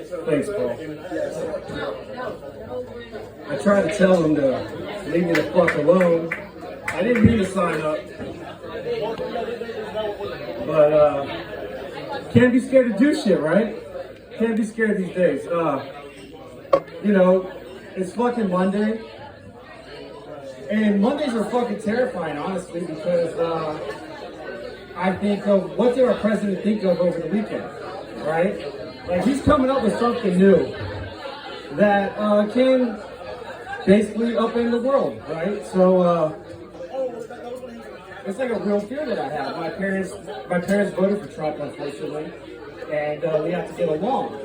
Thanks, Paul. I tried to tell him to leave me the fuck alone. I didn't mean to sign up. But, can't be scared to do shit, right? Can't be scared these days. You know, it's fucking Monday. And Mondays are fucking terrifying, honestly, because I think of what did our president think of over the weekend, right? Like, he's coming up with something new that can basically upend the world, right? So it's like a real fear that I have. My parents voted for Trump, unfortunately, and we have to get along.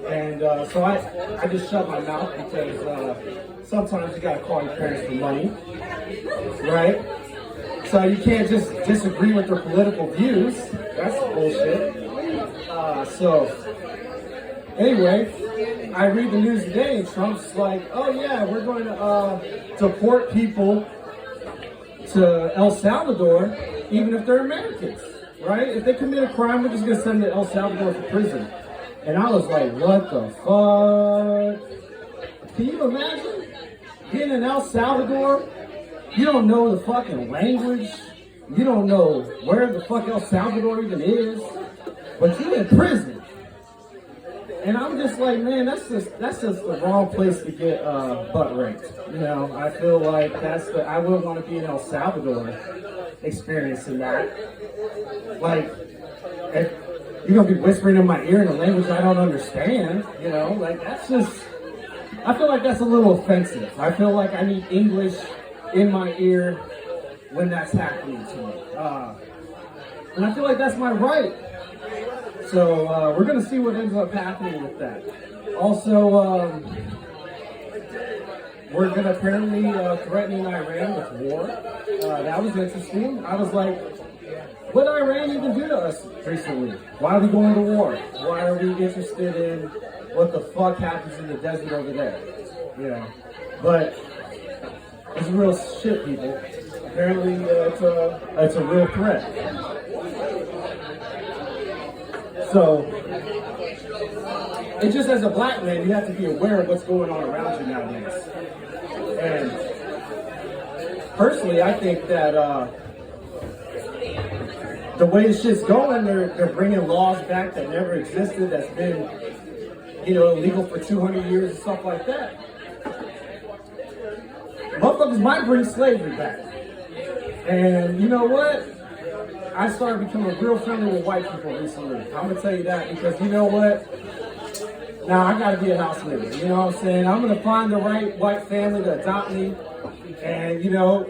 And so I just shut my mouth because sometimes you gotta call your parents for money, right? So you can't just disagree with their political views. That's bullshit. So anyway, I read the news today and Trump's like, oh yeah, we're going to deport people to El Salvador, even if they're Americans, right? If they commit a crime, we're just gonna send them to El Salvador for prison. And I was like, what the fuck? Can you imagine being in El Salvador? You don't know the fucking language. You don't know where the fuck El Salvador even is. But you're in prison. And I'm just like, man, that's just the wrong place to get butt raped. You know, I feel like I wouldn't want to be in El Salvador experiencing that. Like, if you're gonna be whispering in my ear in a language I don't understand, you know, like that's just, I feel like that's a little offensive. I feel like I need English in my ear when that's happening to me. And I feel like that's my right. So we're gonna see what ends up happening with that. Also, we're gonna apparently threaten Iran with war. That was interesting. I was like, what did Iran even do to us recently? Why are we going to war? Why are we interested in what the fuck happens in the desert over there? You know, but it's real shit, people. Apparently, it's a real threat. So, and just as a black man, you have to be aware of what's going on around you nowadays. And personally, I think that the way this shit's going, they're bringing laws back that never existed, that's been, you know, illegal for 200 years and stuff like that. Motherfuckers might bring slavery back. And you know what? I started becoming real friendly with white people recently. I'm gonna tell you that because you know what? Now I gotta be a house nigga. You know what I'm saying? I'm gonna find the right white family to adopt me, and you know,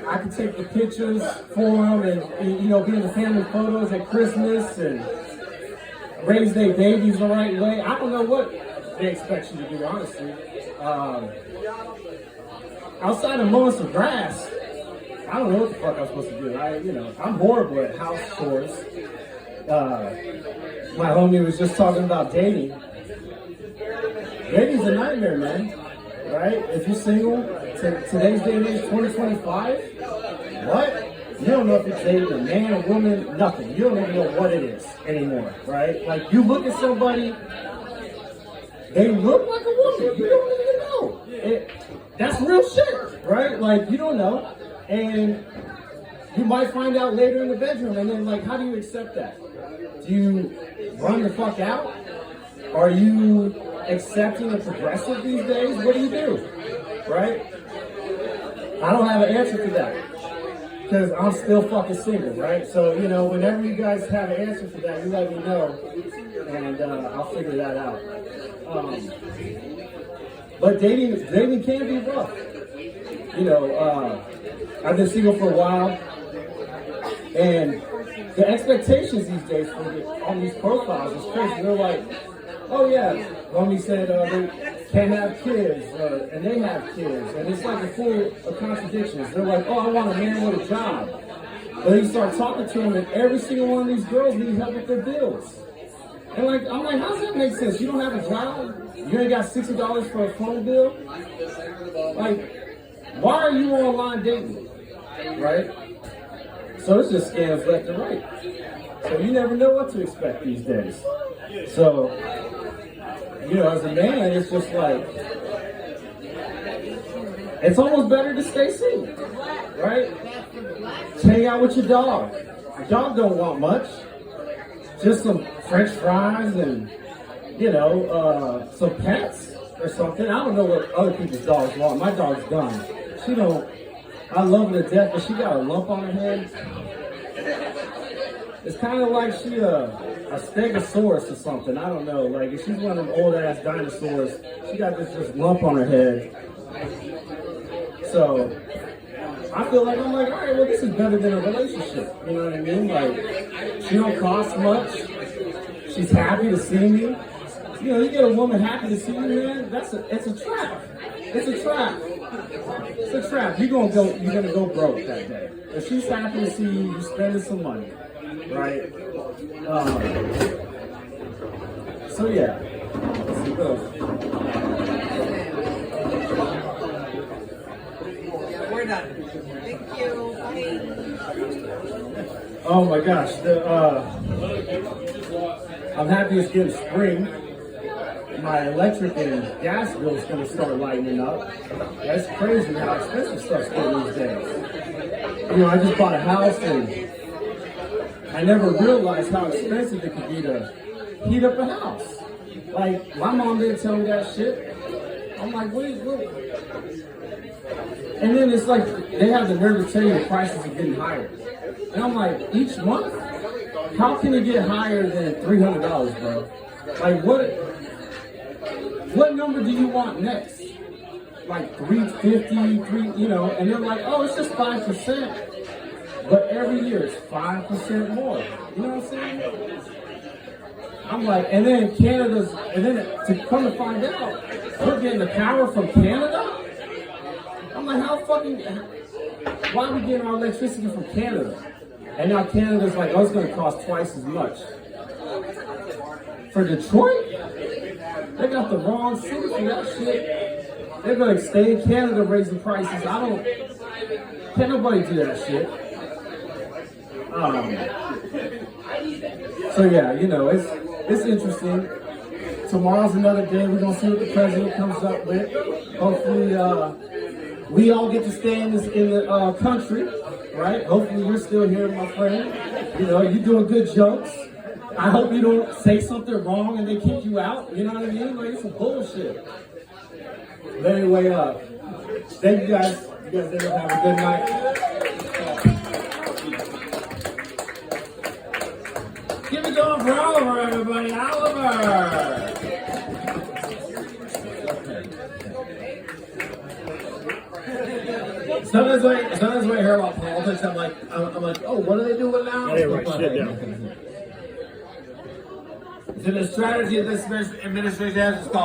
I can take the pictures for them, and you know, be in the family photos at Christmas and raise their babies the right way. I don't know what they expect you to do, honestly. Outside of mowing some grass, I don't know what the fuck I'm supposed to do. I'm horrible at house chores. My homie was just talking about dating. Dating's a nightmare, man. Right? If you're single, today's day and age, 2025, what? You don't know if it's dating a man, a woman, nothing. You don't even know what it is anymore, right? Like, you look at somebody, they look like a woman. You don't even know. That's real shit, right? Like, you don't know. And you might find out later in the bedroom, and then, like, how do you accept that? Do you run the fuck out? Are you accepting and progressive these days? What do? Right? I don't have an answer for that because I'm still fucking single, right? So, you know, whenever you guys have an answer for that, you let me know, and I'll figure that out. But dating can be rough. You know, I've been single for a while, and the expectations these days on these profiles is crazy. They're like, oh yeah, homie said they can't have kids, and they have kids, and it's like a full of contradictions. They're like, oh, I want a man with a job. But then you start talking to them, and every single one of these girls need help with their bills. And like, I'm like, how does that make sense? You don't have a job? You ain't got $60 for a phone bill? Like, why are you online dating? Right? So it's just scams left and right. So you never know what to expect these days. So you know, as a man, it's just like, it's almost better to stay single, right? Hang out with your dog. Your dog don't want much. Just some French fries and, you know, some pets or something. I don't know what other people's dogs want. My dog's done. She don't, I love her to death, but she got a lump on her head. It's kind of like she a stegosaurus or something. I don't know. Like, if she's one of them old ass dinosaurs, she got this lump on her head. So I feel like, I'm like, all right, well, this is better than a relationship. You know what I mean? Like, she don't cost much. She's happy to see me. You know, you get a woman happy to see you, man. It's a trap. It's a trap. It's a trap. You're gonna go broke that day. If she's happy to see you, you're spending some money, right? So yeah. Let's see, We're done. Thank you. Oh my gosh, I'm happy it's getting spring. My electric and gas bill is going to start lightening up. That's crazy how expensive stuff's getting these days. You know, I just bought a house and I never realized how expensive it could be to heat up a house. Like, my mom didn't tell me that shit. I'm like, what? And then it's like, they have the nerve to tell you the prices are getting higher. And I'm like, each month? How can it get higher than $300, bro? Like, what number do you want next? Like 350, you know, and they're like, oh, it's just 5%. But every year it's 5% more. You know what I'm saying? I'm like, and then to come to find out, we're getting the power from Canada? I'm like, why are we getting our electricity from Canada? And now Canada's like, oh, it's going to cost twice as much. For Detroit? They got the wrong city for that shit. They're going to stay in Canada raising prices. Can't nobody do that shit. So yeah, you know, it's interesting. Tomorrow's another day. We're going to see what the president comes up with. Hopefully, we all get to stay in the country, right? Hopefully you're still here, my friend. You know, you're doing good jokes. I hope you don't say something wrong and they kick you out. You know what I mean? Like, it's some bullshit. But anyway, thank you guys. You guys have a good night. Give it going for Oliver, everybody. Oliver! Sometimes when I hear about politics, I'm like, oh, what are they doing now? Yeah, right. Sit down. So the strategy of this administration has is called